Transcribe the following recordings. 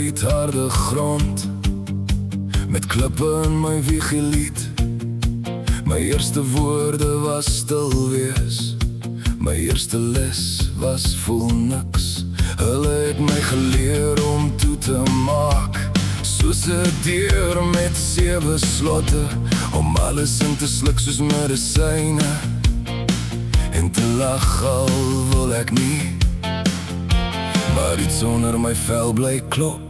uit harde grond, met klippe in my wiegelied. My eerste woorde was stil wees, my eerste les was voel niks. Hulle het my geleer om toe te maak, soos 'n deur met 7 slotte, om alles in te sluk soos medisyne, en te lag al wil ek nie. Maar iets onder my vel bly klop,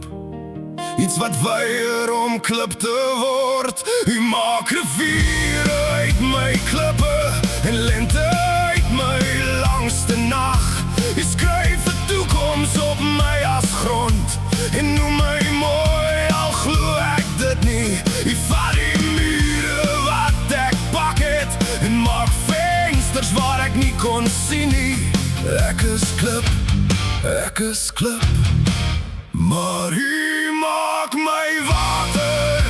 iets wat weier om klip te word. U maak riviere uit my klippe en lente uit my langste nag. U skryf 'n toekoms op my as grond en noem my mooi, al glo ek dit nie. U vat die mure wat ek pak het en maak vensters waar ek nie kon sien nie. Ek is klip, ek is klip, maar u maak my water.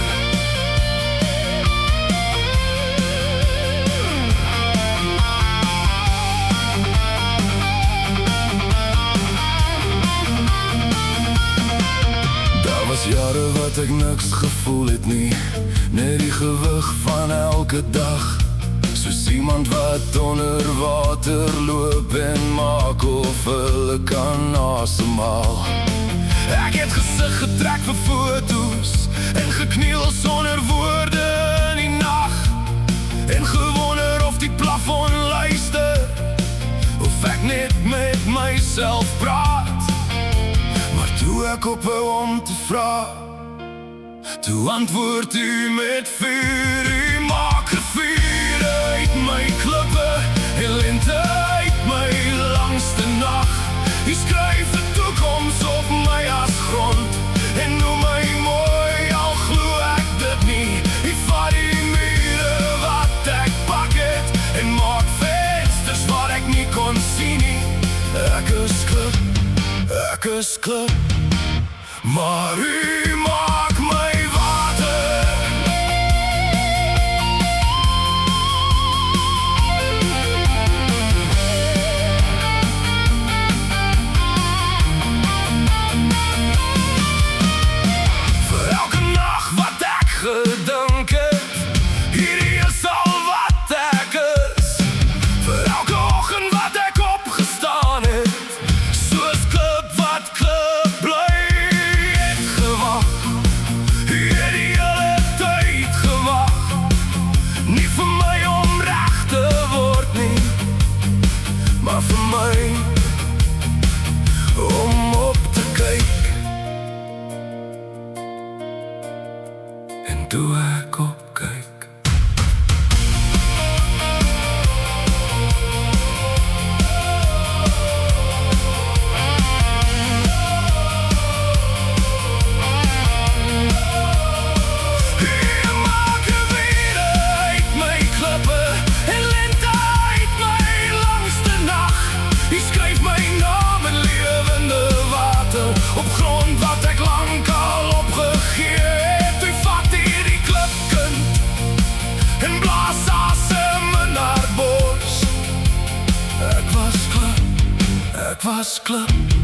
Daar was jare wat ek niks gevoel het nie, net die gewig van elke dag. Soos iemand wat onder water loop en maak of hulle kan asemhaal. Ek het gesig getrek vir foto's en gekniel sonder woorde in die nacht, en gewonder of die plafon luister, of ek net met myself praat. Maar toe ek ophou om te vra, toe antwoord u met vuur. U maak riviere uit my klippe en lente uit my langste nacht. U skryf 'n toekoms op my as grond en noem my mooi, al glo ek dit nie. U vat die mure wat ek pak het en maak vensters waar ek nie kon sien nie. Ek is klip, ek is klip, maar u maak my water. Vir elke nacht wat ek gedink het, hierdie is al wat ek is. Vir elke oggend wat ek opgestaan het, soos klip wat klip bly, het gewag. Het die hele tyd gewag, nie vir my om reg te word nie, maar vir my om op te kyk. En toe ek opkyk, u maak riviere uit my klippe en lente uit my langste nacht. U skryf my naam in lewende water, op grond wat ek lang al opgegee het. U vat hierdie klipkind en blaas asem in haar bors. Ek was klip, ek was klip,